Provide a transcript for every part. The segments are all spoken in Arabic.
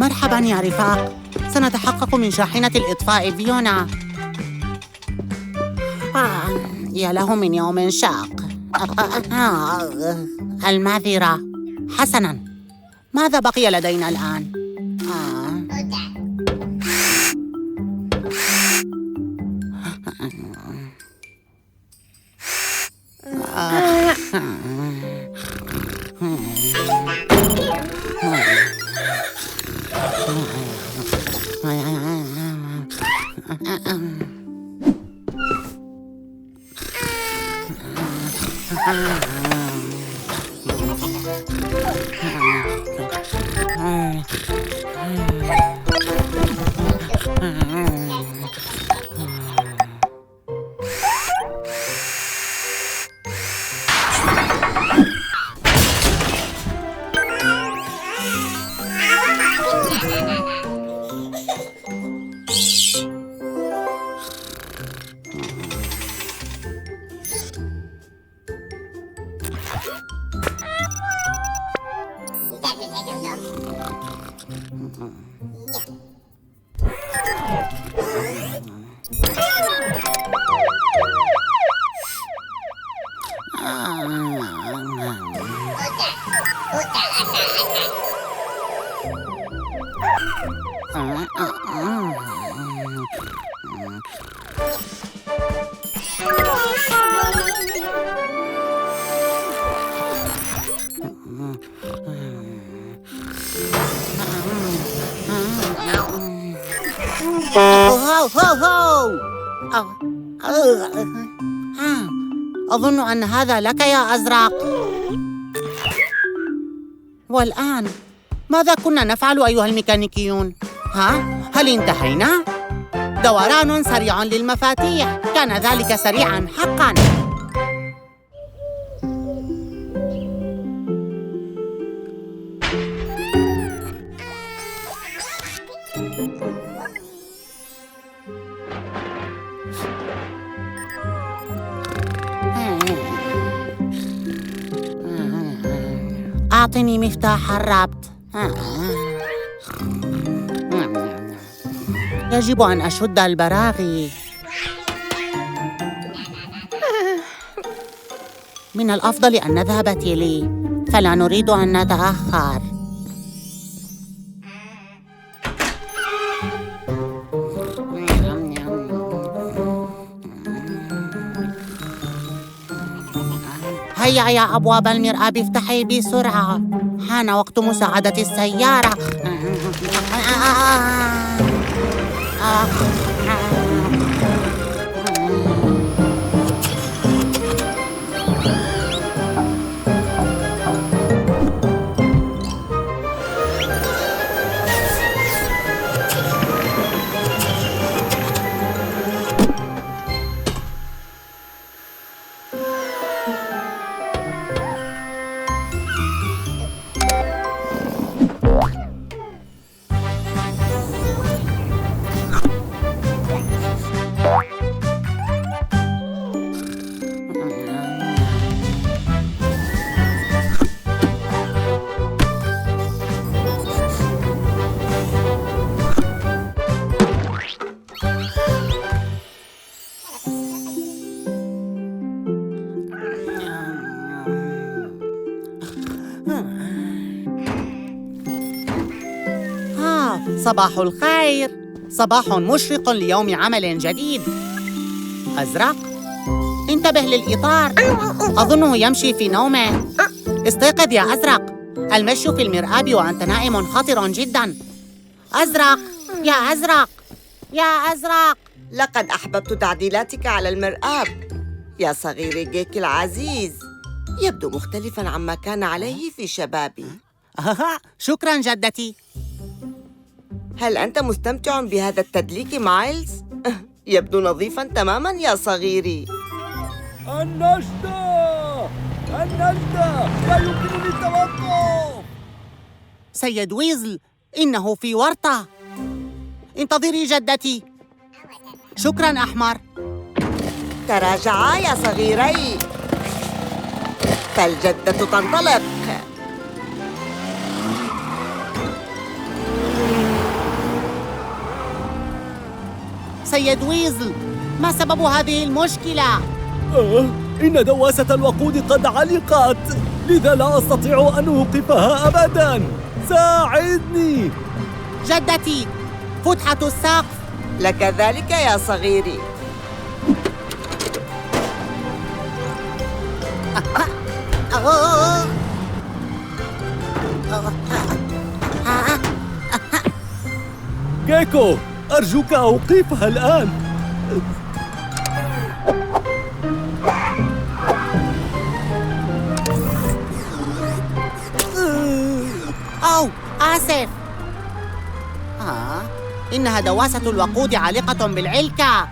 مرحباً يا رفاق، سنتحقق من شاحنة الإطفاء فيونا. يا له من يوم شاق. المعذرة. حسناً، ماذا بقي لدينا الآن؟ أظن أن هذا لك يا أزرق. والآن ماذا كنا نفعل أيها الميكانيكيون؟ هل انتهينا؟ دوران سريع للمفاتيح، كان ذلك سريعاً حقاً. أعطني مفتاح الربط. يجب أن أشد البراغي. من الأفضل أن نذهب تيلي، فلا نريد أن نتأخر. هيا يا أبواب المرآب، افتحي بسرعة، حان وقت مساعدة السيارة. صباح الخير، صباح مشرق ليوم عمل جديد. أزرق، انتبه للإطار، أظنه يمشي في نومه. استيقظ يا أزرق، المشي في المرآب وأنت نائم خطر جدا. أزرق، يا أزرق، يا أزرق. لقد أحببت تعديلاتك على المرآب يا صغيري جيك العزيز، يبدو مختلفاً عما كان عليه في شبابي. شكراً جدتي. هل أنت مستمتع بهذا التدليك مايلز؟ يبدو نظيفاً تماماً يا صغيري. النجدة! لا يمكنني التوقف! سيد ويزل، إنه في ورطة. انتظري جدتي. شكراً أحمر. تراجعا يا صغيري، فالجدة تنطلق. سيد ويزل، ما سبب هذه المشكلة؟ إن دواسة الوقود قد علقت، لذا لا أستطيع أن أوقفها أبداً. ساعدني. جدتي، فتحة السقف. لك ذلك يا صغيري. جيكو، أرجوك أوقفها الآن. أو آسف. إنها دواسة الوقود عالقة بالعلكة.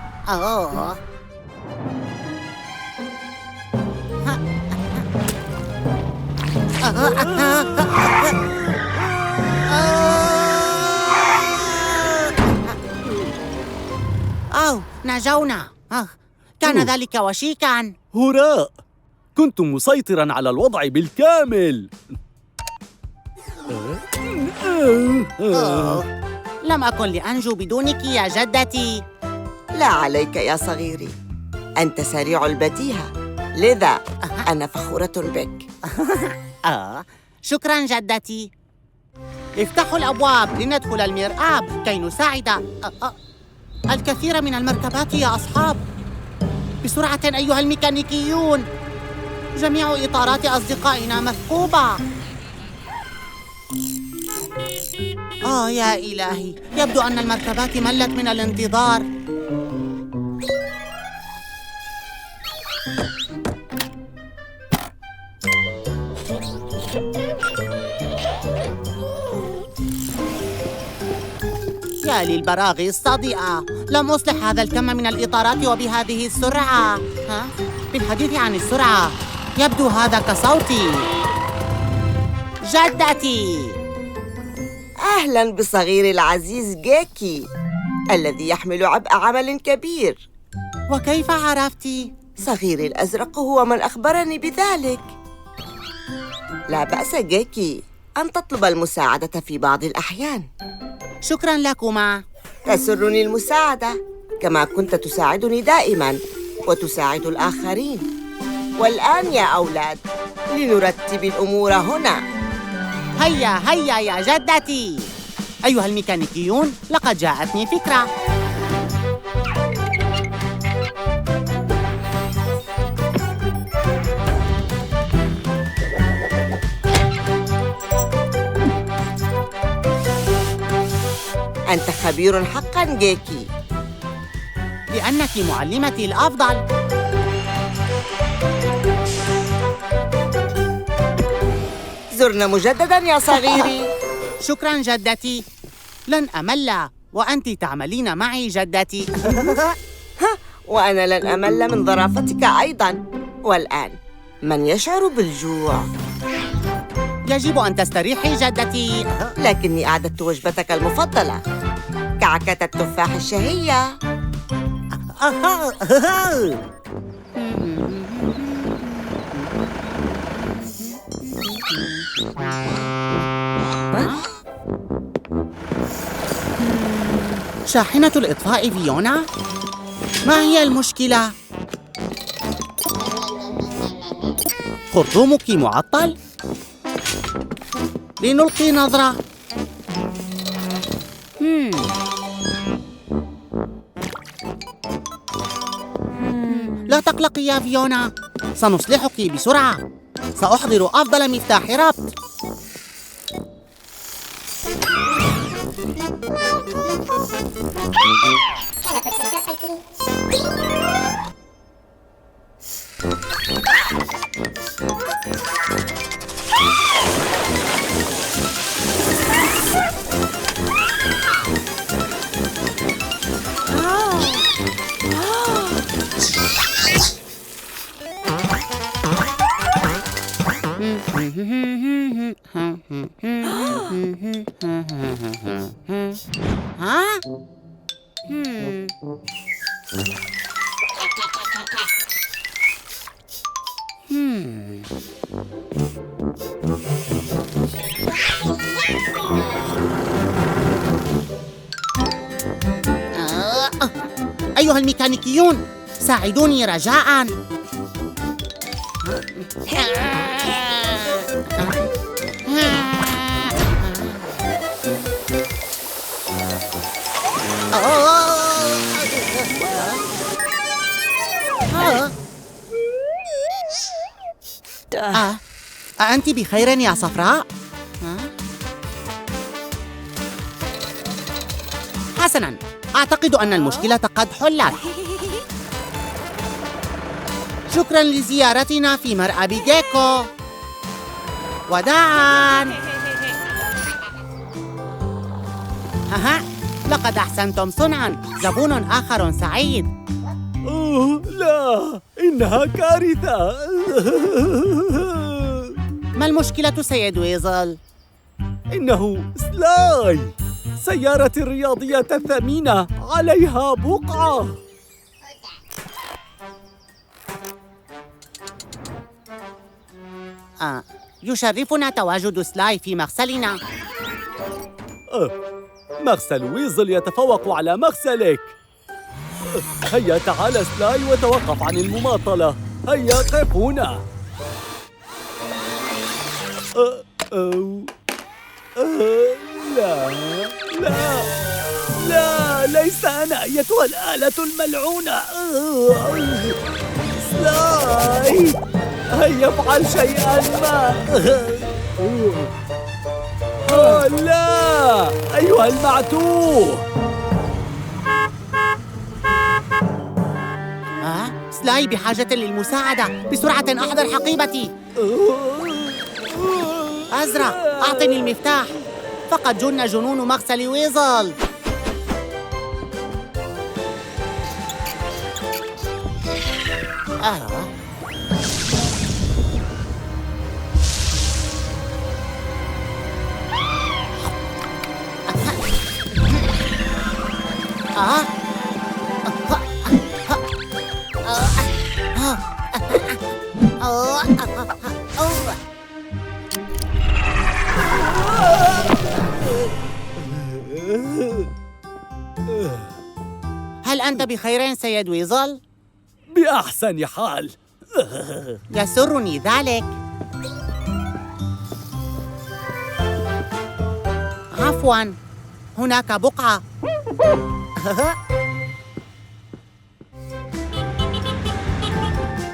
نجونا. كان ذلك وشيكاً. هراء، كنت مسيطراً على الوضع بالكامل. لم أكن لأنجو بدونك يا جدتي. لا عليك يا صغيري، أنت سريع البديهة، لذا أنا فخورة بك. شكراً جدتي. افتحوا الأبواب لندخل المرآب كي نساعد الكثير من المركبات يا أصحاب. بسرعة أيها الميكانيكيون، جميع إطارات أصدقائنا مثقوبة. يا إلهي، يبدو أن المركبات ملت من الانتظار. يا للبراغي الصادئة، لم أصلح هذا الكم من الإطارات وبهذه السرعة. بالحديث عن السرعة، يبدو هذا كصوتي. جدتي، أهلاً بصغيري العزيز جيكي، الذي يحمل عبء عمل كبير. وكيف عرفتِ؟ صغيري الأزرق هو من أخبرني بذلك. لا بأس جيكي أن تطلب المساعدة في بعض الأحيان. شكراً لكما. تسرني المساعدة كما كنت تساعدني دائماً وتساعد الآخرين. والآن يا أولاد، لنرتب الأمور هنا. هيا هيا يا جدتي. أيها الميكانيكيون، لقد جاءتني فكرة. أنت خبير حقاً جيكي. لأنك معلمتي الأفضل. زرنا مجدداً يا صغيري. شكراً جدتي. لن أمل وأنت تعملين معي جدتي. وأنا لن أمل من ظرافتك أيضاً. والآن، من يشعر بالجوع؟ يجب أن تستريحي جدتي. لكني أعددت وجبتك المفضلة، كعكة التفاح الشهية. شاحنة الإطفاء فيونا؟ ما هي المشكلة؟ خرطومك معطل؟ لنلقي نظرة. لا تقلقي يا فيونا، سنصلحك بسرعة. سأحضر أفضل مفتاح ربط. ها؟ أيها الميكانيكيون، ساعدوني رجاءً. أأنت بخير يا صفراء؟ حسناً، أعتقد أن المشكلة قد حلت. شكراً لزيارتنا في مرأب جيكو. وداعاً. لقد أحسنتم صنعاً. زبون آخر سعيد. لا، إنها كارثة. ما المشكلة سيد ويزل؟ إنه سلاي، سيارتي الرياضية الثمينة عليها بقعة. يشرفنا تواجد سلاي في مغسلنا. مغسل ويزل يتفوق على مغسلك. هيا تعال سلاي وتوقف عن المماطلة. هيا قف هنا. لا لا لا، ليس أنا أيتها الآلة الملعونة. سلاي، هيا افعل شيئا ما. لا أيها المعتوه. سلاي بحاجة للمساعدة. بسرعة أحضر حقيبتي. أزرق، أعطني المفتاح. فقد جن جنون مغسل ويزل. هل أنت بخير سيد ويزل؟ بأحسن حال. يسرني ذلك. عفواً، هناك بقعة.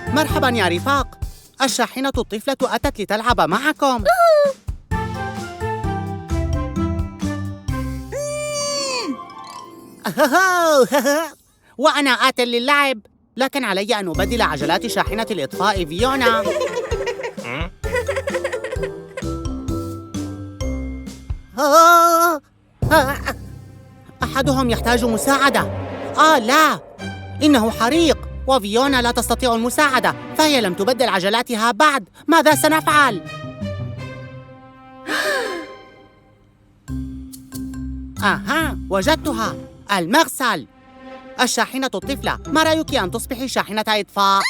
مرحباً يا رفاق، الشاحنة الطفلة أتت لتلعب معكم. وأنا آت للعب، لكن علي أن أبدل عجلات شاحنة الإطفاء فيونا. أحدهم يحتاج مساعدة. لا، إنه حريق وفيونا لا تستطيع المساعدة، فهي لم تبدل عجلاتها بعد. ماذا سنفعل؟ وجدتها. المغسل. الشاحنة الطفلة، ما رأيك أن تصبحي شاحنة إطفاء؟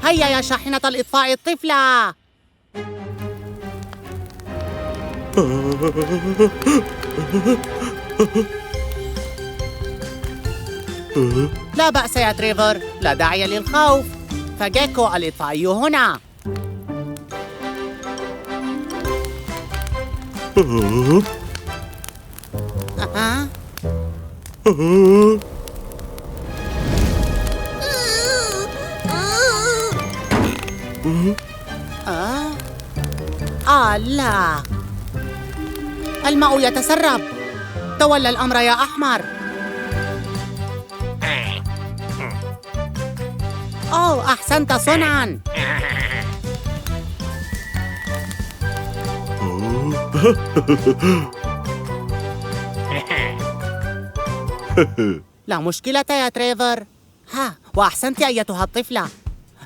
هيا يا شاحنة الإطفاء الطفلة. لا بأس يا تريفر، لا داعي للخوف، فجيكو الإطفائي هنا. لا، الماء يتسرب. تولى الأمر يا أحمر. أحسنت صنعاً. لا مشكلة يا تريفر. وأحسنت أيتها الطفلة.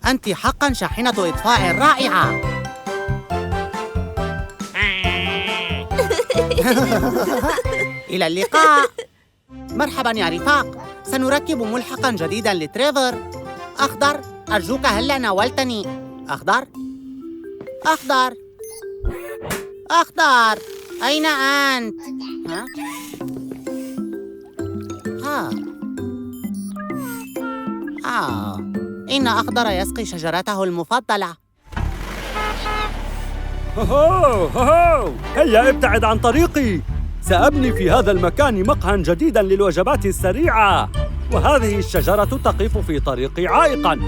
أنت حقاً شاحنة إطفاء رائعة. إلى اللقاء. مرحباً يا رفاق، سنركب ملحقاً جديداً لتريفر. أخضر، أرجوك هلأ ناولتني. أخضر؟ أخضر؟ أخضر، أين أنت؟ ها؟ إن أخضر يسقي شجرته المفضلة. هيا ابتعد عن طريقي. سأبني في هذا المكان مقهى جديداً للوجبات السريعة، وهذه الشجرة تقف في طريقي عائقاً.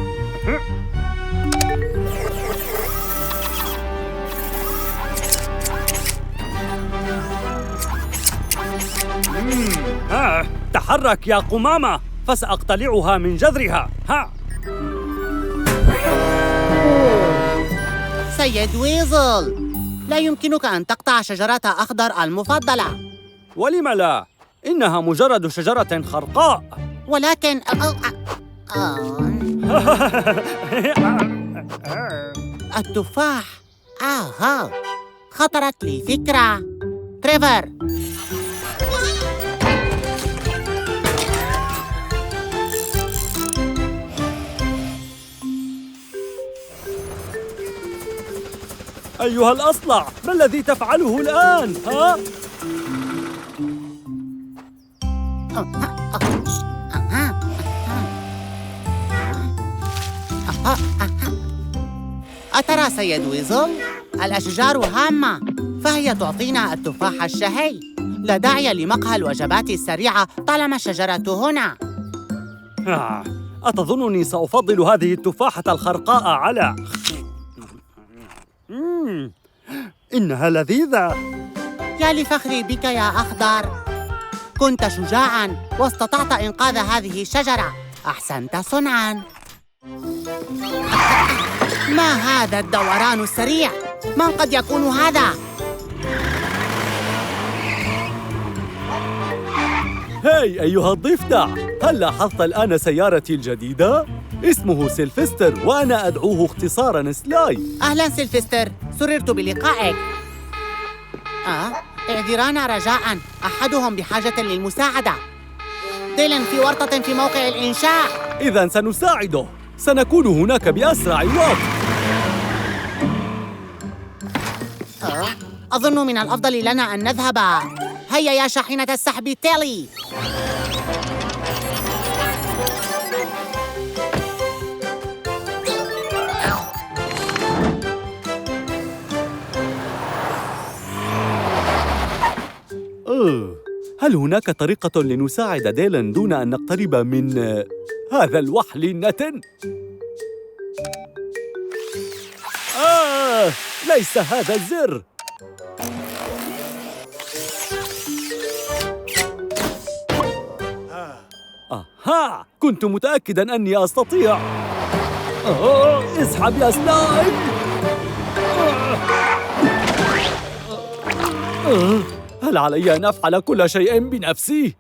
تحرك يا قمامة فسأقتلعها من جذرها. سيد ويزل، لا يمكنك أن تقطع شجرة أخضر المفضلة. ولم لا؟ إنها مجرد شجرة خرقاء. ولكن التفاح. خطرت لي فكرة. تريفر، أيها الأصلع، ما الذي تفعله الآن؟ أترى سيد ويزل؟ الأشجار هامة، فهي تعطينا التفاح الشهي. لا داعي لمقهى الوجبات السريعة طالما الشجرة هنا. أتظنني سأفضل هذه التفاحة الخرقاء على... إنها لذيذة. يا لفخري بك يا أخضر، كنت شجاعاً واستطعت إنقاذ هذه الشجرة. أحسنت صنعاً. ما هذا الدوران السريع؟ من قد يكون هذا؟ هاي أيها الضفدع، هل لاحظت الآن سيارتي الجديدة؟ اسمه سيلفستر، وأنا أدعوه اختصاراً سلاي. أهلاً سيلفستر، سررت بلقائك. اعذرانا رجاءً، أحدهم بحاجة للمساعدة. ديلن في ورطة في موقع الإنشاء. إذن سنساعده، سنكون هناك بأسرع وقت. أظن من الأفضل لنا أن نذهب. هيا يا شاحنة السحب تيلي. هل هناك طريقة لنساعد ديلن دون أن نقترب من هذا الوحل النتن؟ ليس هذا الزر. كنت متأكداً أني أستطيع. اسحب يا سلاي. هل علي أن أفعل كل شيء بنفسي؟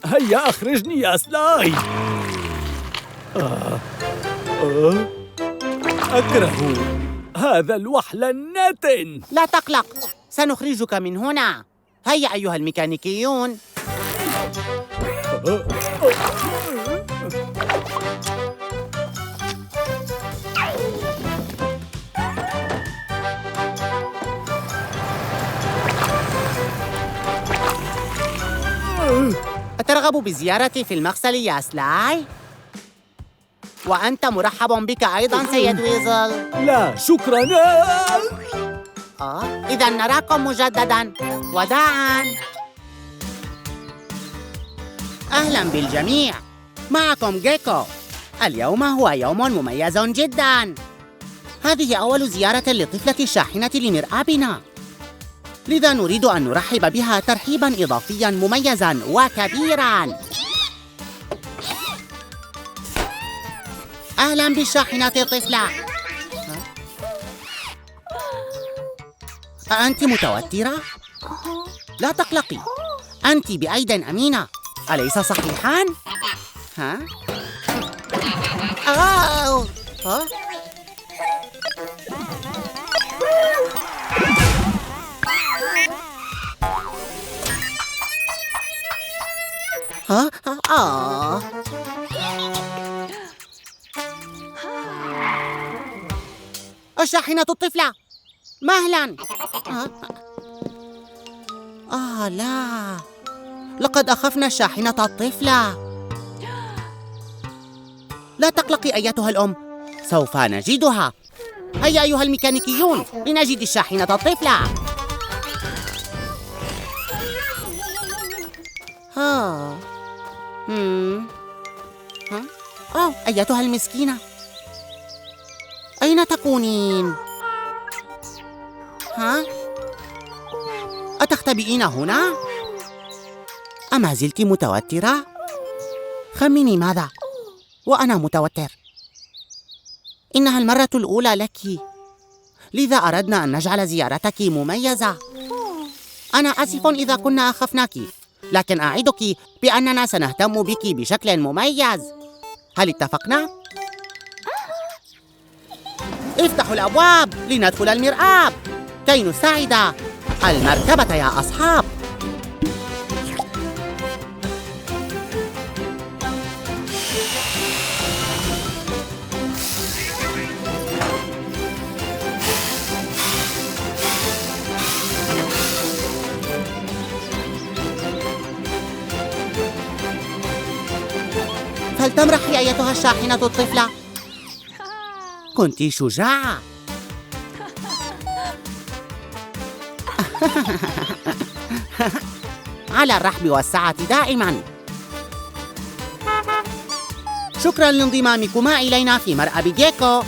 هيا أخرجني يا سلاي. أكره هذا الوحل النتن. لا تقلق، سنخرجك من هنا. هيا أيها الميكانيكيون. أترغب بزيارتي في المغسل يا سلاي؟ وأنت مرحب بك أيضاً سيد ويزل. لا شكراً. إذا نراكم مجدداً. وداعاً. أهلاً بالجميع، معكم جيكو. اليوم هو يوم مميز جداً. هذه أول زيارة لطفلة الشاحنة لمرآبنا، لذا نريد أن نرحب بها ترحيباً إضافياً مميزاً وكبيراً. أهلاً بالشاحنة طفلة. أأنت متوترة؟ لا تقلقي، أنت بأيد أمينة، أليس صحيحاً؟ ها؟ آه. الشاحنة الطفلة، مهلا. لا، لقد أخفنا الشاحنة الطفلة. لا تقلقي أيتها الأم، سوف نجدها. هيا أيها الميكانيكيون لنجد الشاحنة الطفلة. أيتها المسكينة، أين تكونين؟ أتختبئين هنا؟ أما زلت متوترة؟ خمني ماذا؟ وأنا متوتر. إنها المرة الأولى لك، لذا أردنا أن نجعل زيارتك مميزة. أنا آسف إذا كنا أخفناك، لكن أعدك بأننا سنهتم بك بشكل مميز. هل اتفقنا؟ افتحوا الأبواب لندخل المرآب كي نساعد المركبة يا أصحاب. فلتمرحي أيتها الشاحنة الطفلة، كنت شجاعة. على الرحب والسعة دائما. شكرا لانضمامكما إلينا في مرأب جيكو.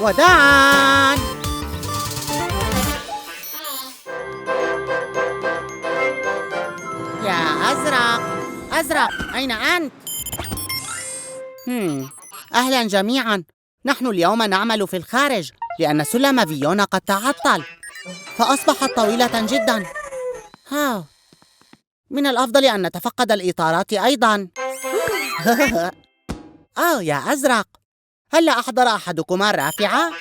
وداعا. يا أزرق، أين أنت؟ أهلا جميعا. نحن اليوم نعمل في الخارج لأن سلم فيونا قد تعطل فأصبحت طويلة جدا. من الأفضل أن نتفقد الإطارات أيضا. يا أزرق، هل أحضر أحدكما الرافعة؟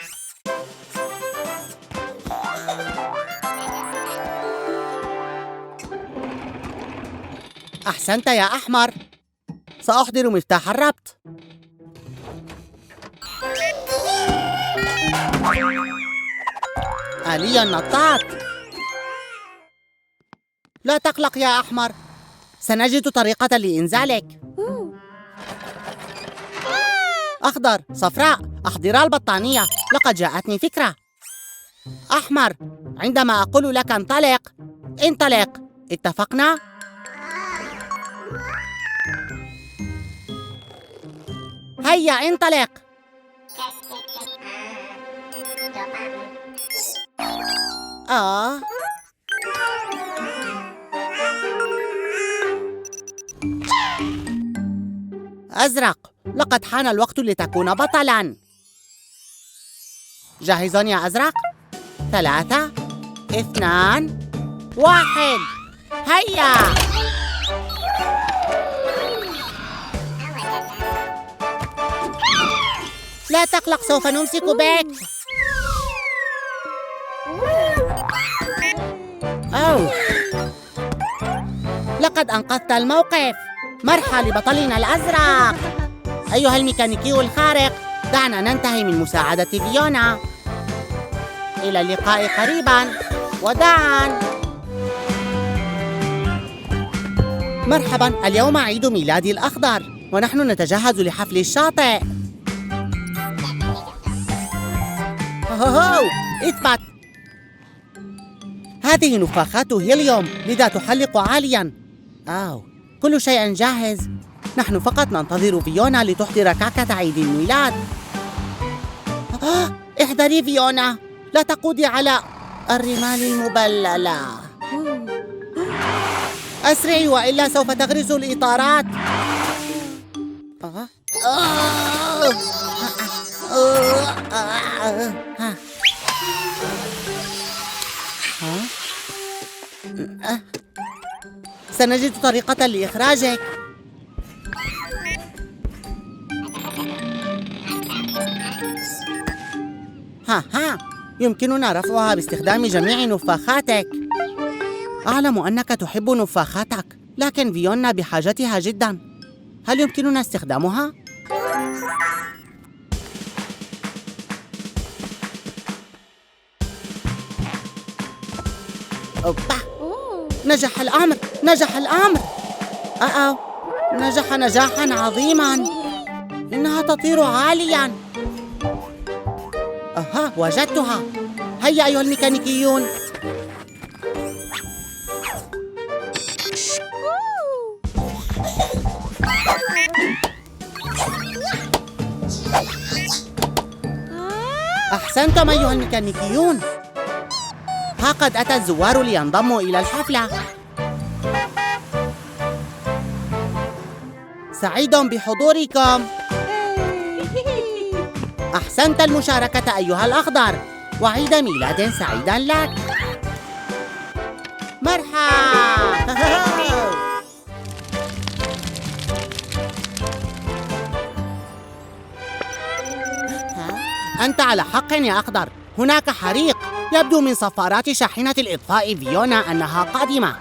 أحسنت يا أحمر، سأحضر مفتاح الربط. آلية النطاط. لا تقلق يا أحمر، سنجد طريقة لإنزالك. أخضر، صفراء، أحضرا البطانية، لقد جاءتني فكرة. أحمر، عندما أقول لك انطلق، انطلق، اتفقنا؟ هيا انطلق. أزرق، لقد حان الوقت لتكون بطلاً. جاهز يا أزرق؟ 3 2 1 هيا. لا تقلق، سوف نمسك بك. لقد أنقذت الموقف. مرحى لبطلنا الأزرق. أيها الميكانيكي الخارق، دعنا ننتهي من مساعدة فيونا. إلى اللقاء قريباً. وداعاً. مرحباً، اليوم عيد ميلادي الأخضر ونحن نتجهز لحفل الشاطئ. اثبت. هذه نفاخات هيليوم، لذا تحلق عالياً. كل شيء جاهز. نحن فقط ننتظر فيونا لتحضر كعكة عيد الميلاد. احذري فيونا، لا تقودي على الرمال المبللة. أسرعي وإلا سوف تغرز الإطارات. سنجد طريقة لإخراجك. يمكننا رفعها باستخدام جميع نفاخاتك. أعلم أنك تحب نفاخاتك، لكن فيونا بحاجتها جداً. هل يمكننا استخدامها؟ أوبا. نجح الأمر، نجح الأمر. نجح نجاحاً عظيماً. إنها تطير عالياً. وجدتها. هيا أيها الميكانيكيون. أحسنتم أيها الميكانيكيون. ها قد أتى الزوار لينضموا إلى الحفلة. سعيد بحضوركم. أحسنت المشاركة أيها الأخضر، وعيد ميلاد سعيدا لك. مرحبا. أنت على حق يا أخضر، هناك حريق. يبدو من صفارات شاحنة الإطفاء فيونا أنها قادمة.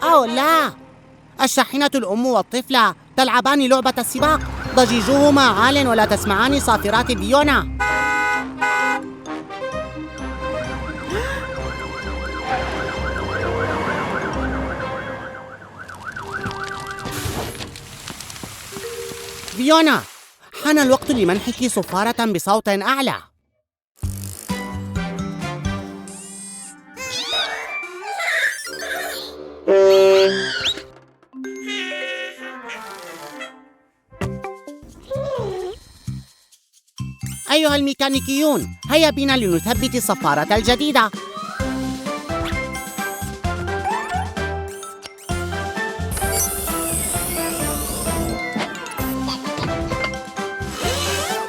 أو لا، الشاحنة الأم والطفلة تلعبان لعبة السباق. ضجيجهما عال ولا تسمعان صافرات فيونا. فيونا، حان الوقت لمنحك صفارة بصوت أعلى. أيها الميكانيكيون، هيا بنا لنثبت الصفارة الجديدة.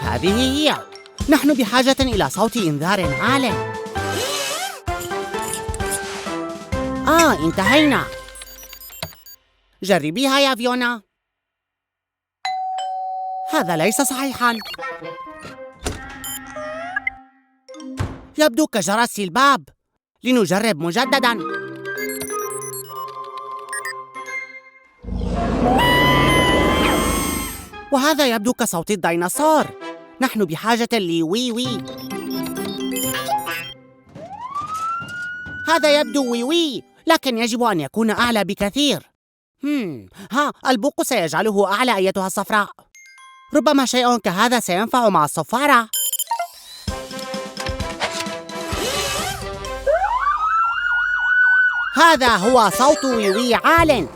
هذه هي. نحن بحاجة إلى صوت إنذار عال. انتهينا. جربيها يا فيونا. هذا ليس صحيحاً. يبدو كجرس الباب. لنجرب مجدداً. وهذا يبدو كصوت الديناصور. نحن بحاجة لوي وي. هذا يبدو وي وي، لكن يجب أن يكون أعلى بكثير. البوق سيجعله أعلى أيتها الصفراء. ربما شيء كهذا سينفع مع الصفارة. هذا هو صوت وي وي عال.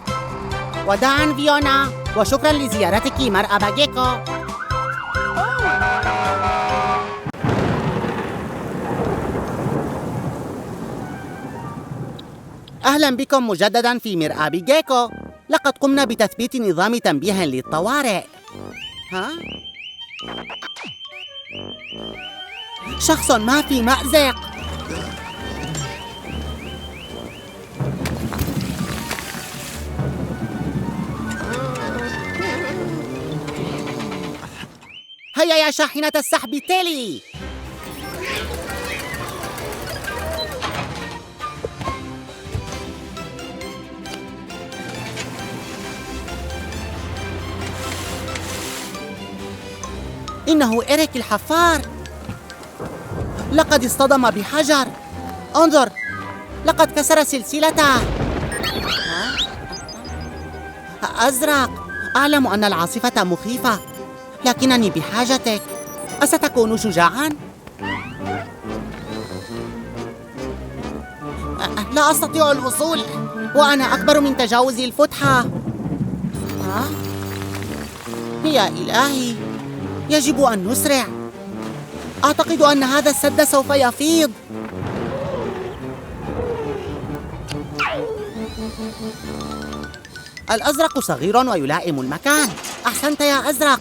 وداعاً فيونا، وشكراً لزيارتك مرأب جيكو. أهلاً بكم مجدداً في مرآب جيكو. لقد قمنا بتثبيت نظام تنبيه للطوارئ. شخص ما في مأزق. هيا يا شاحنة السحب تيلي. إنه إريك الحفار. لقد اصطدم بحجر. انظر، لقد كسر سلسلته. أزرق، أعلم أن العاصفة مخيفة، لكنني بحاجتك. أستكون شجاعاً؟ لا أستطيع الوصول، وأنا أكبر من تجاوز الفتحة. يا إلهي، يجب أن نسرع. أعتقد أن هذا السد سوف يفيض. الأزرق صغير ويلائم المكان. أحسنت يا أزرق،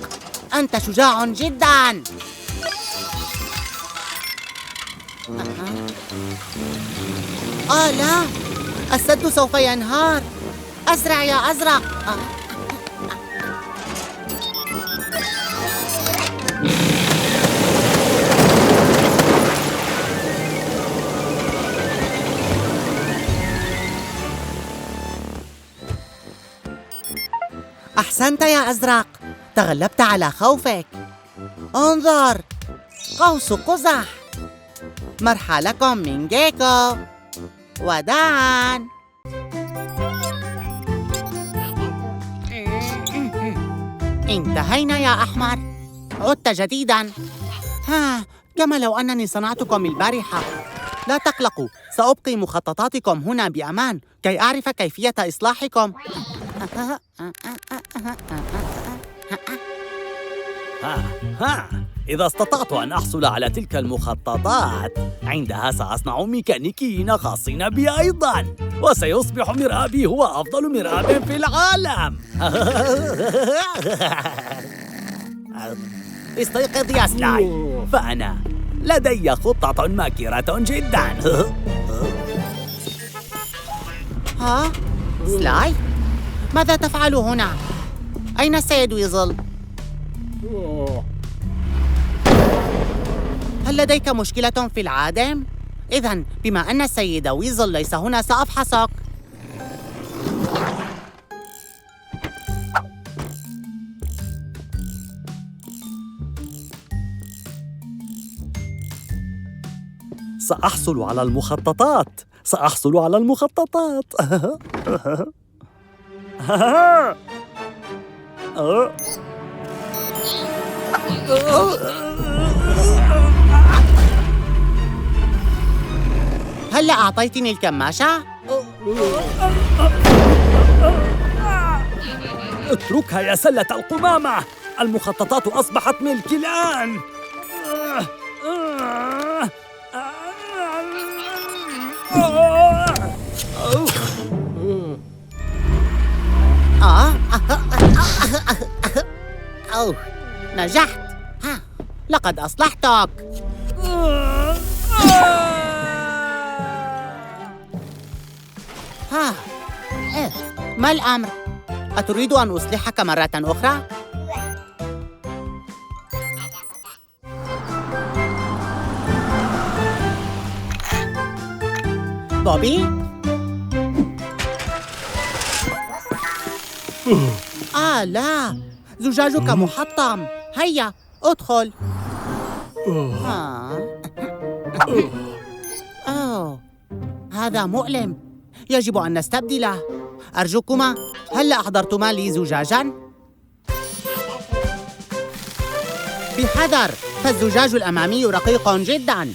أنت شجاع جداً. لا، السد سوف ينهار. أسرع يا أزرق. أحسنت يا أزرق، تغلبت على خوفك. انظر، قوس قزح. مرحلكم من جيكو. وداعاً. انتهينا يا أحمر. عدت جديداً. كما لو أنني صنعتكم البارحة. لا تقلقوا، سأبقي مخططاتكم هنا بأمان كي أعرف كيفية إصلاحكم. إذا استطعت أن أحصل على تلك المخططات، عندها سأصنع ميكانيكيين خاصين بي أيضاً، وسيصبح مرآبي هو أفضل مرآب في العالم. استيقظ يا سلاي، فأنا لدي خطة ماكرة جداً. سلاي؟ ماذا تفعل هنا؟ أين السيد ويزل؟ هل لديك مشكلة في العادم؟ إذن بما أن السيد ويزل ليس هنا سأفحصك. سأحصل على المخططات. سأحصل على المخططات. هل أعطيتني الكماشة؟ اتركها يا سلة القمامة. المخططات أصبحت ملكي الآن. نجحت. لقد أصلحتك. ما الأمر؟ أتريد أن أصلحك مرة أخرى؟ بوبي؟ لا، زجاجك محطم. هيا ادخل. هذا مؤلم. يجب أن نستبدله. أرجوكما، هل أحضرتما لي زجاجاً؟ بحذر، فالزجاج الأمامي رقيق جداً.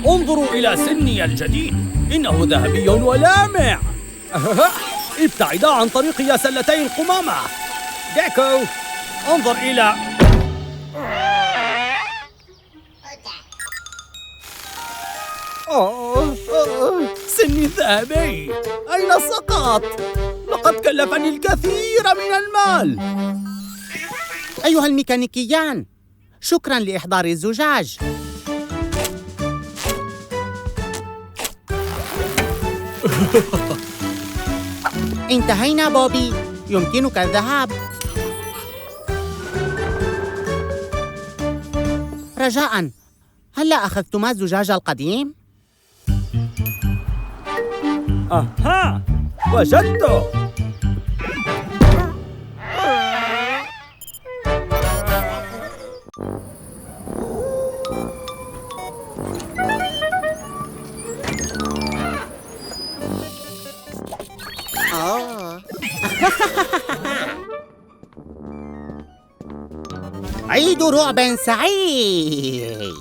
انظروا إلى سني الجديد، إنه ذهبي ولامع. ابتعدا عن طريق يا سلتي القمامة. جيكو، انظر إلى سني الذهبي. أين سقط؟ لقد كلفني الكثير من المال. أيها الميكانيكيان، شكراً لإحضار الزجاج. انتهينا بوبي، يمكنك الذهاب. رجاءً، هلّا أخذتما الزجاج القديم؟ وجدته. عيد رعب سعيد.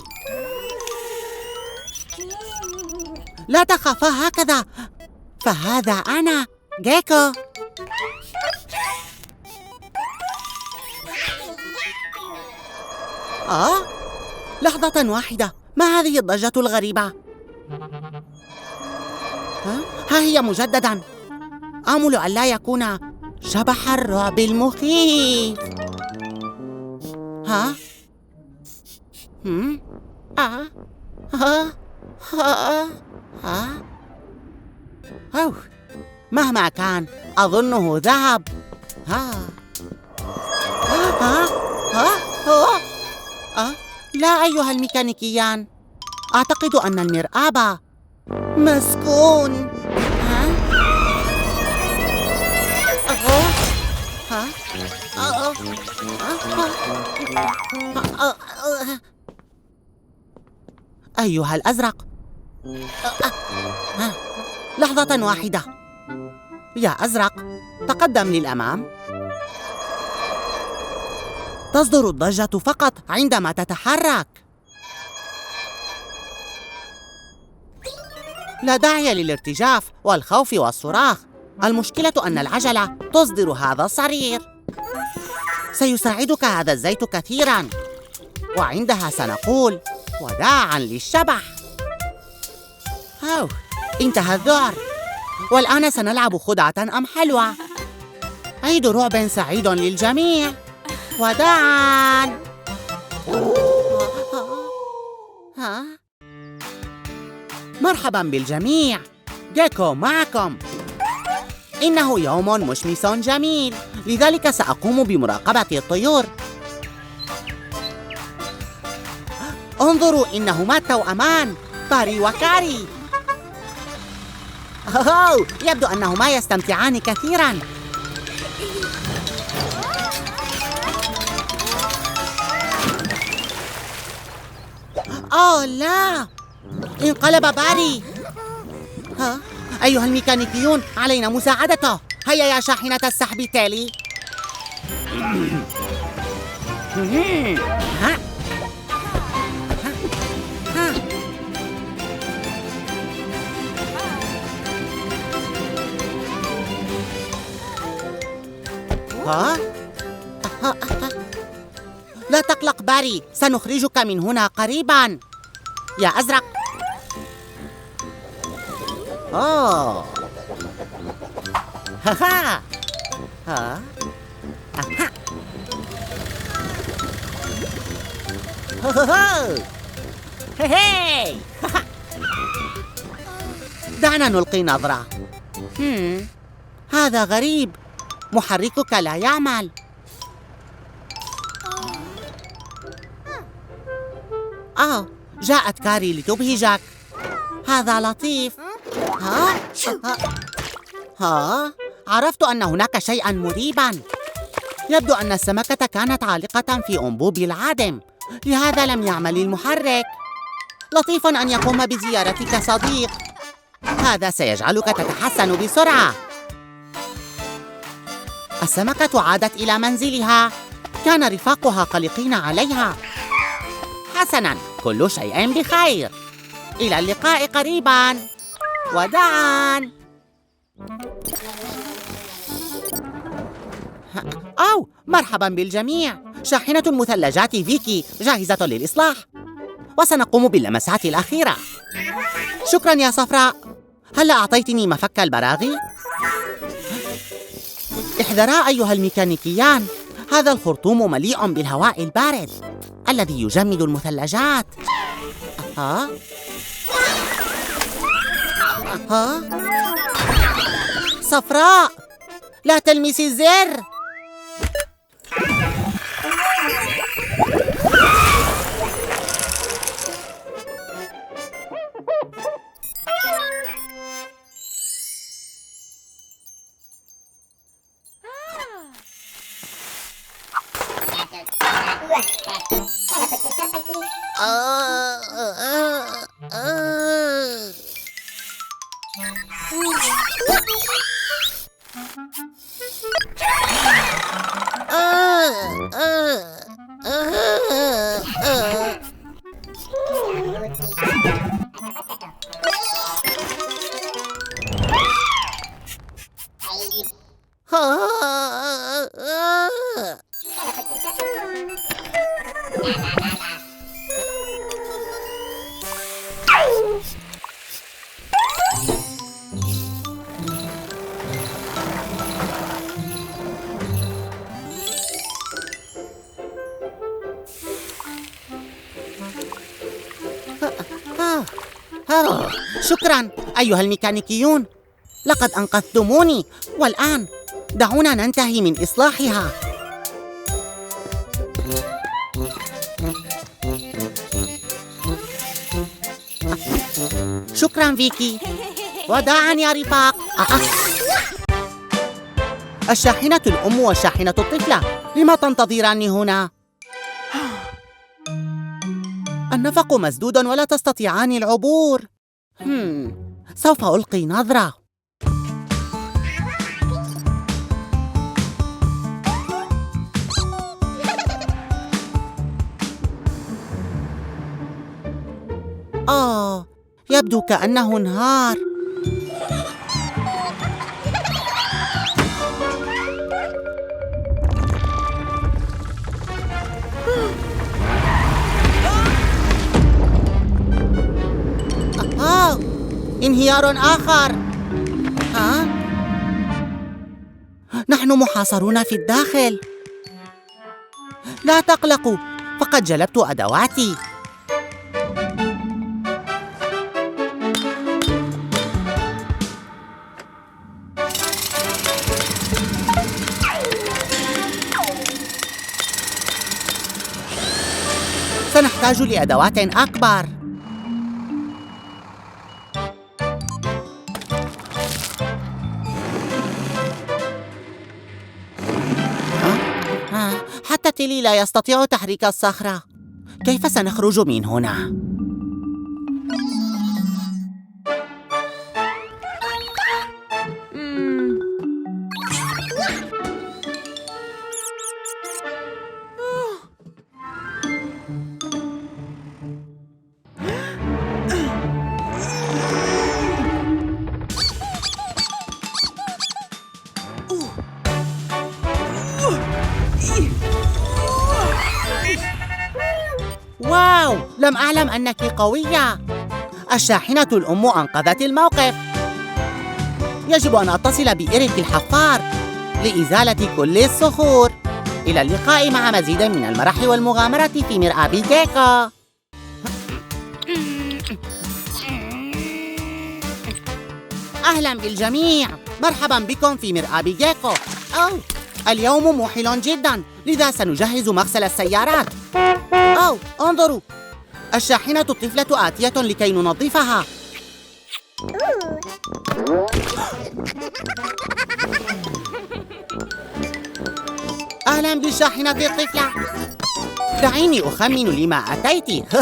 لا تخافا هكذا، فهذا أنا جيكو. لحظة واحدة، ما هذه الضجة الغريبة؟ ها هي مجددا. آمل أن لا يكون شبح الرعب المخيف. ها؟ هم؟ ها؟ أوه. مهما كان أظنه ذهب. ها؟ ها؟ ها؟ لا أيها الميكانيكيان، أعتقد أن المرآب مسكون. ها؟ أيها الأزرق، لحظة واحدة. يا أزرق، تقدم للأمام. تصدر الضجة فقط عندما تتحرك. لا داعي للارتجاف والخوف والصراخ. المشكلة أن العجلة تصدر هذا الصرير. سيساعدك هذا الزيت كثيراً، وعندها سنقول وداعاً للشبح. انتهى الذعر، والآن سنلعب خدعة أم حلوة. عيد رعب سعيد للجميع. وداعاً. مرحباً بالجميع، جيكو معكم. إنه يوم مشمس جميل، لذلك سأقوم بمراقبة الطيور. انظروا، إنهما التوأمان باري وكاري. يبدو أنهما يستمتعان كثيراً. لا، انقلب باري. أيها الميكانيكيون، علينا مساعدته. هيا يا شاحنة السحب تالي. لا تقلق باري، سنخرجك من هنا قريباً. يا أزرق. دعنا نلقي نظرة. هذا غريب، محركك لا يعمل. جاءت كاري لتبهجك. هذا لطيف. عرفت أن هناك شيئاً مريباً. يبدو أن السمكة كانت عالقة في أنبوب العادم، لهذا لم يعمل المحرك. لطيف أن يقوم بزيارتك صديق. هذا سيجعلك تتحسن بسرعة. السمكة عادت إلى منزلها. كان رفاقها قلقين عليها. حسناً، كل شيء بخير. إلى اللقاء قريباً. وداعاً. مرحباً بالجميع. شاحنة المثلجات فيكي جاهزة للإصلاح، وسنقوم باللمسات الأخيرة. شكراً يا صفراء. هل أعطيتني مفك البراغي؟ احذرا أيها الميكانيكيان، هذا الخرطوم مليء بالهواء البارد الذي يجمد المثلجات. صفراء، لا تلمسي الزر. شكراً أيها الميكانيكيون، لقد أنقذتموني، والآن دعونا ننتهي من إصلاحها. شكراً فيكي، وداعاً يا رفاق. الشاحنة الأم والشاحنة الطفلة، لما تنتظراني هنا؟ النفق مسدود ولا تستطيعان العبور. سوف ألقي نظرة. يبدو كأنه انهار. انهيار آخر. نحن محاصرون في الداخل. لا تقلقوا، فقد جلبت أدواتي. سنحتاج لأدوات أكبر. حتى تيلي لا يستطيع تحريك الصخرة. كيف سنخرج من هنا؟ واو، لم أعلم أنك قوية. الشاحنة الأم أنقذت الموقف. يجب أن أتصل بإيريك الحفار لإزالة كل الصخور. إلى اللقاء مع مزيد من المرح والمغامرة في مرآب جيكو. أهلا بالجميع، مرحبا بكم في مرآب جيكو. اليوم موحل جدا، لذا سنجهز مغسل السيارات. انظروا، الشاحنة الطفلة آتية لكي ننظفها. أهلا بالشاحنة الطفلة. دعيني أخمن لما أتيت.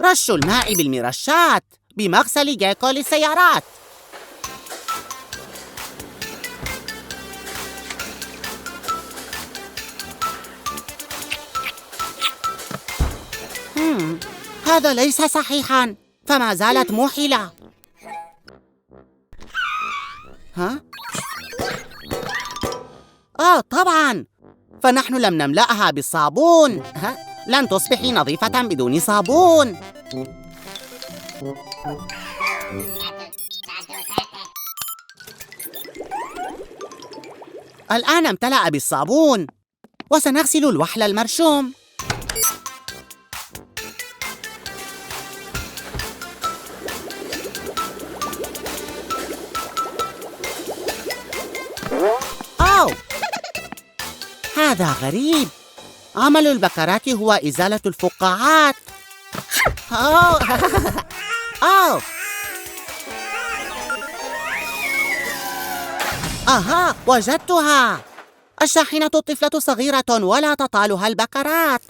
رش الماء بالمرشات بمغسل جيكو للسيارات. هذا ليس صحيحاً، فما زالت موحلة. طبعاً، فنحن لم نملأها بالصابون. لن تصبحي نظيفة بدون صابون. الآن امتلأ بالصابون، وسنغسل الوحل المرشوم. هذا غريب. عمل البكرات هو إزالة الفقاعات. وجدتها. الشاحنة الطفلة صغيرة ولا تطالها البكرات.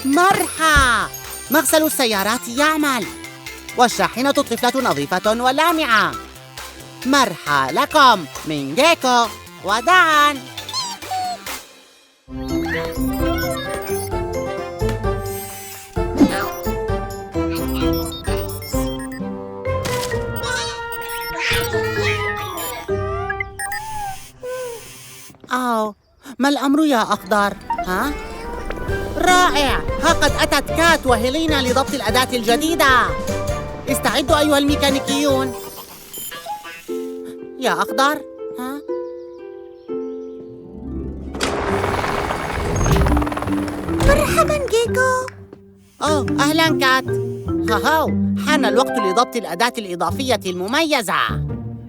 مرحى، مغسل السيارات يعمل، والشاحنة الطفلة نظيفة ولامعة. مرحى لكم من جيكو، وداعاً. الأمر يا أخضر؟ ها؟ رائع! ها قد أتت كات وهيلينا لضبط الأداة الجديدة. استعدوا أيها الميكانيكيون. يا أخضر؟ ها؟ مرحباً جيكو. أوه، أهلاً كات. هاو، حان الوقت لضبط الأداة الإضافية المميزة.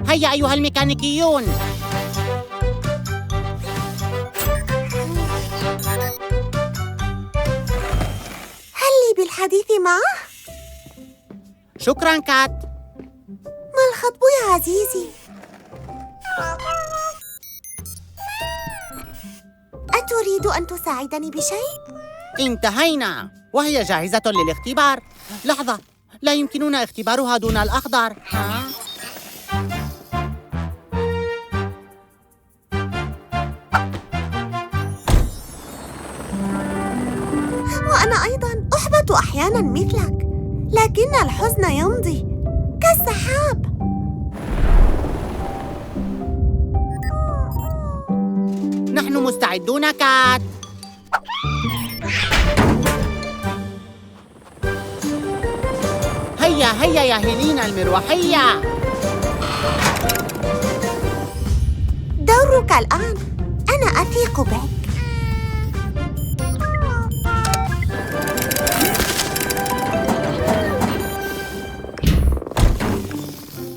هيا أيها الميكانيكيون. هل لي بالحديث معه؟ شكراً كات. ما الخطب يا عزيزي؟ أتريد أن تساعدني بشيء؟ انتهينا، وهي جاهزة للاختبار. لحظة، لا يمكننا اختبارها دون الأخضر. ها؟ وأنا أيضاً أحبط أحياناً مثلك، لكن الحزن يمضي كالسحاب. نحن مستعدون كات. هيا هيا يا هيلينا المروحية. دورك الآن، أنا أثق بك.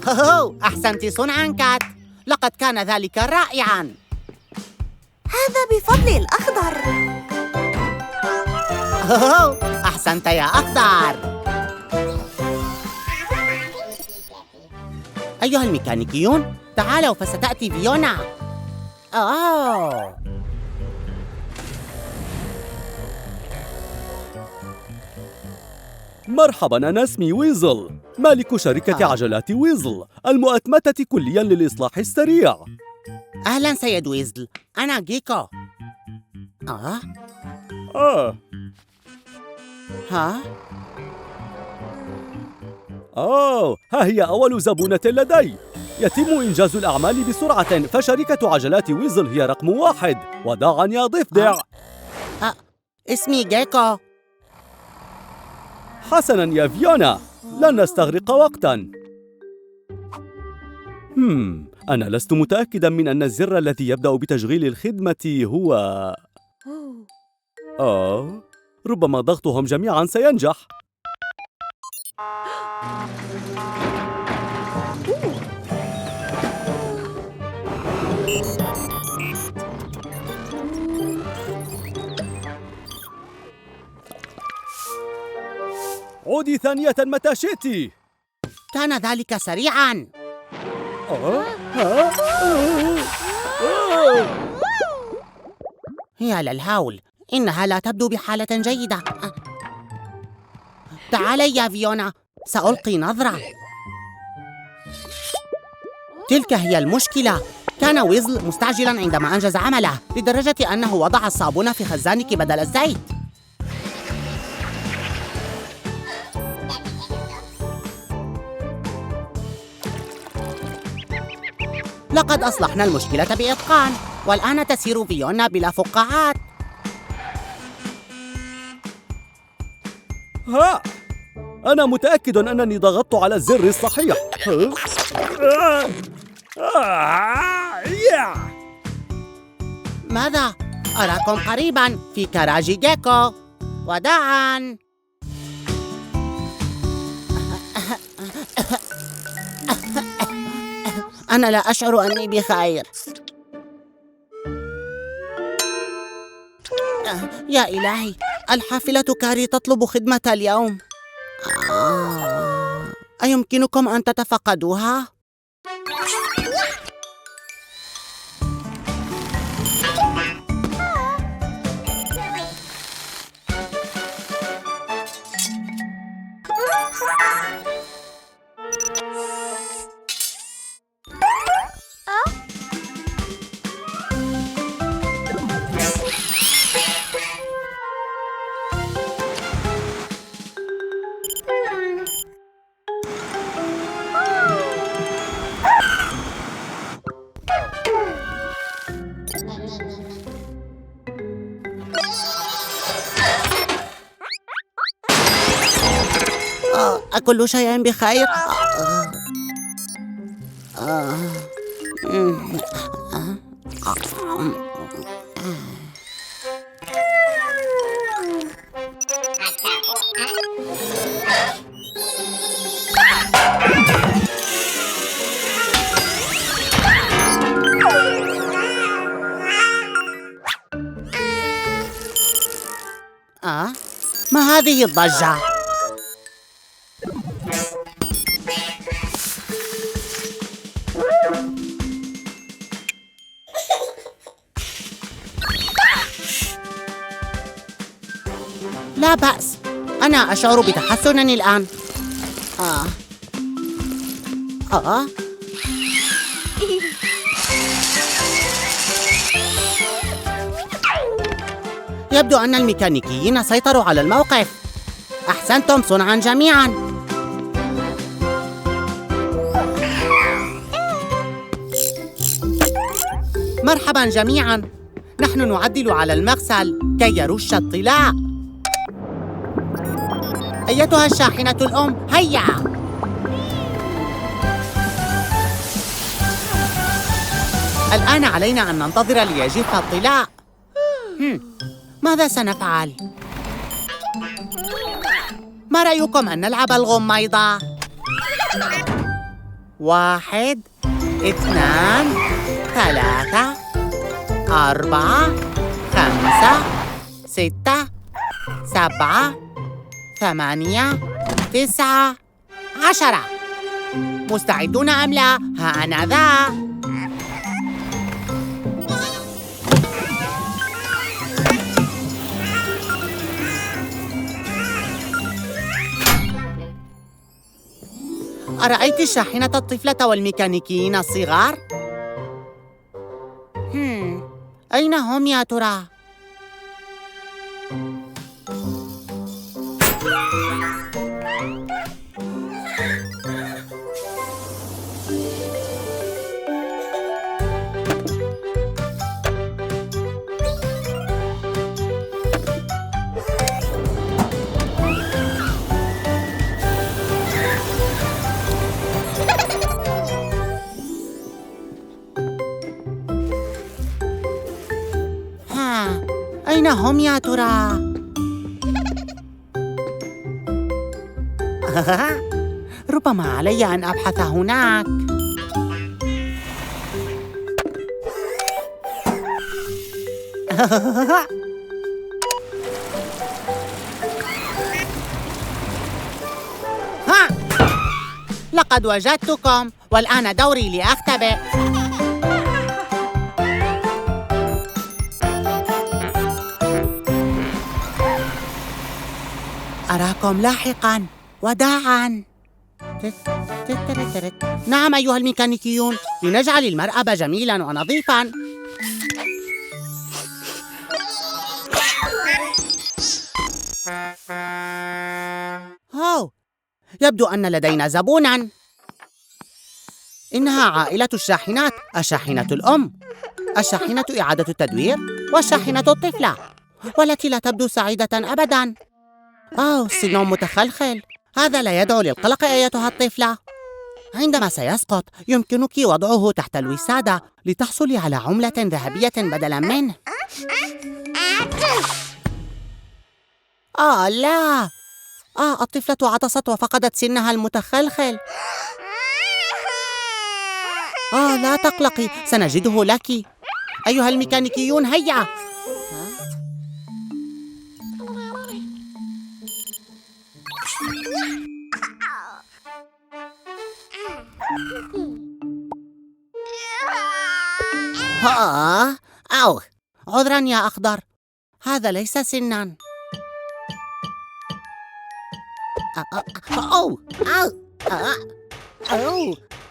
هو أحسنت صنعاً كات. لقد كان ذلك رائعاً. هذا بفضل الأخضر. هو أحسنت يا أخضر. أيها الميكانيكيون، تعالوا فستأتي فيونا. أوه. مرحباً، أنا اسمي ويزل، مالك شركة عجلات ويزل المؤتمتة كلياً للإصلاح السريع. أهلاً سيد ويزل، أنا جيكو. ها؟ ها هي أول زبونة لدي. يتم إنجاز الأعمال بسرعة، فشركة عجلات ويزل هي رقم 1. وداعاً يا ضفدع. اسمي جيكو. حسناً يا فيونا، لن نستغرق وقتاً. أنا لست متأكداً من أن الزر الذي يبدأ بتشغيل الخدمة هو... ربما ضغطهم جميعاً سينجح. عودي ثانية متى شئتِ. كان ذلك سريعاً. يا للهول، إنها لا تبدو بحالة جيدة. تعالي يا فيونا، سألقي نظرة. تلك هي المشكلة. كان ويزل مستعجلاً عندما أنجز عمله، لدرجة أنه وضع الصابون في خزانك بدل الزيت. لقد أصلحنا المشكلة بإتقان، والآن تسير فيونا بلا فقاعات. أنا متأكد أنني ضغطت على الزر الصحيح. ماذا؟ أراكم قريباً في كراج جيكو. وداعاً. أنا لا أشعر أني بخير. يا إلهي، الحافلة كاري تطلب خدمة اليوم. أيمكنكم أن تتفقدوها؟ أكل شيء بخير؟ ما هذه الضجة؟ لا بأس، أنا أشعر بتحسن الآن. يبدو أن الميكانيكيين سيطروا على الموقف. أحسنتم صنعا جميعا. مرحبا جميعا، نحن نعدل على المغسل كي يرش الطلاء. أيتها الشاحنة الأم، هيا! الآن علينا أن ننتظر ليجف الطلاء. ماذا سنفعل؟ ما رأيكم أن نلعب الغميضة؟ 1 2 3 4 5 6 7 8 9 10. مستعدون أم لا؟ ها أنا ذا. أرأيت الشاحنة الطفلة والميكانيكيين الصغار؟ أين هم يا ترى؟ أين هم يا ترى؟ ربما علي أن أبحث هناك. لقد وجدتكم، والآن دوري لأختبئ. أراكم لاحقاً. وداعاً. نعم أيها الميكانيكيون، لنجعل المرأب جميلاً ونظيفاً. يبدو أن لدينا زبوناً. إنها عائلة الشاحنات، الشاحنة الأم، الشاحنة إعادة التدوير، والشاحنة الطفلة، والتي لا تبدو سعيدة أبداً. سن متخلخل. هذا لا يدعو للقلق أيتها الطفلة. عندما سيسقط يمكنك وضعه تحت الوسادة لتحصلي على عملة ذهبية بدلاً منه. لا. الطفلة عطست وفقدت سنها المتخلخل. لا تقلقي، سنجده لك. أيها الميكانيكيون، هيا. عذراً يا أخضر، هذا ليس سناً.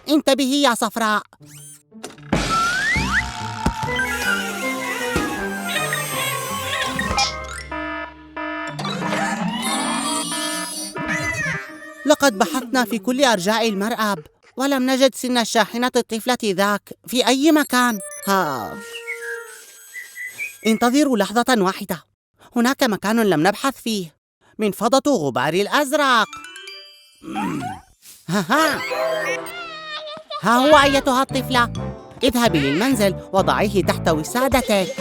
انتبهي يا صفراء. لقد بحثنا في كل أرجاء المرأب ولم نجد سن الشاحنة الطفلة ذاك في أي مكان. انتظروا لحظة واحدة، هناك مكان لم نبحث فيه. منفضة غبار الأزرق. ها هو أيتها الطفلة، اذهبي للمنزل وضعيه تحت وسادتك.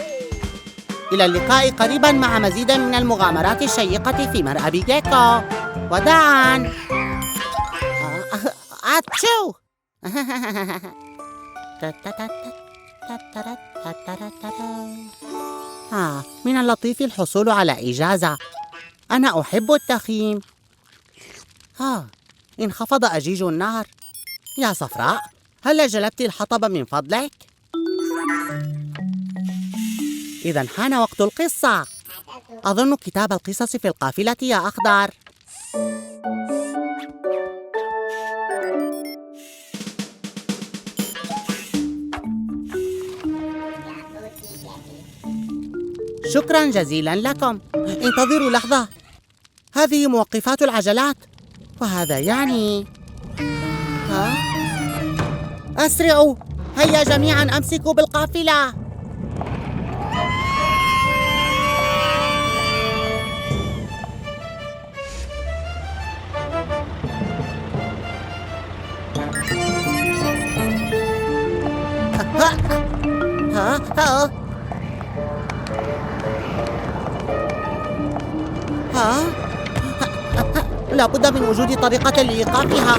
إلى اللقاء قريبا مع مزيد من المغامرات الشيقة في مرأب جيكو. وداعا. أتشو. من اللطيف الحصول على إجازة. أنا أحب التخييم. انخفض أجيج النهر. يا صفراء، هل جلبت الحطب من فضلك؟ إذا حان وقت القصة. أظن كتاب القصص في القافلة يا أخضر. شكرا جزيلا لكم. انتظروا لحظة، هذه موقفات العجلات، وهذا يعني أسرعوا، هيا جميعا أمسكوا بالقافلة. لا بد من وجود طريقة لإيقافها.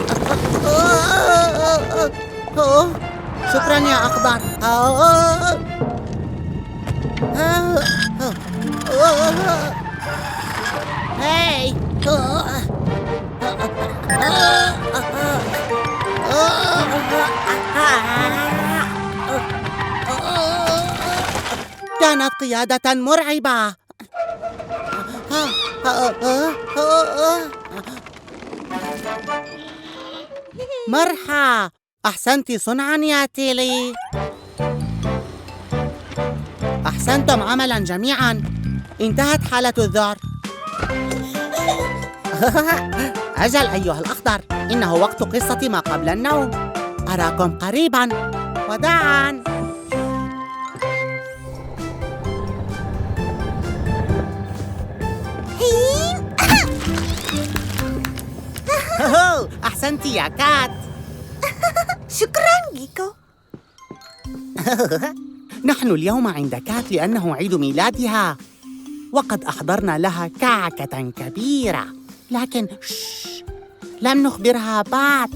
شكرا يا أخضر. هاي. كانت قيادة مرعبة. مرحى، أحسنت صنعا يا تيلي. أحسنتم عملا جميعا. انتهت حالة الذعر. أجل أيها الأخضر، إنه وقت قصة ما قبل النوم. أراكم قريبا. وداعا. أحسنت يا كات. شكراً جيكو. نحن اليوم عند كات لأنه عيد ميلادها، وقد أحضرنا لها كعكة كبيرة، لكن لم نخبرها بعد.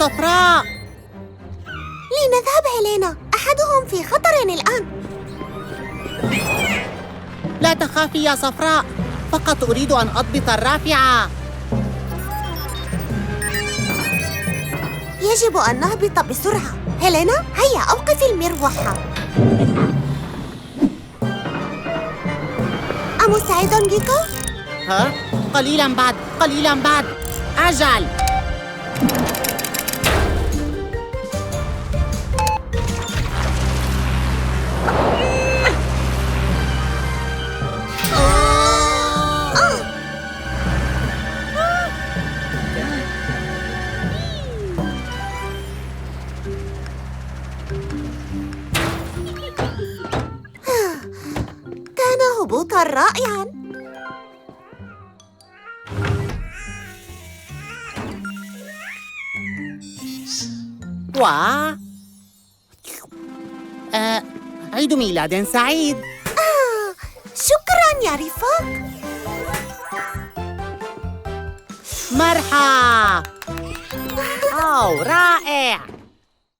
صفراء، لنذهب هيلينا، أحدهم في خطر الآن. لا تخافي يا صفراء، فقط أريد أن أضبط الرافعة. يجب أن نهبط بسرعة. هيلينا، هيا أوقفي المروحة. أمستعد جيكو؟ قليلا بعد، قليلا بعد. أجل. كان هبوطاً رائعاً. عيد ميلاد سعيد. شكراً يا رفاق. مرحى. رائع.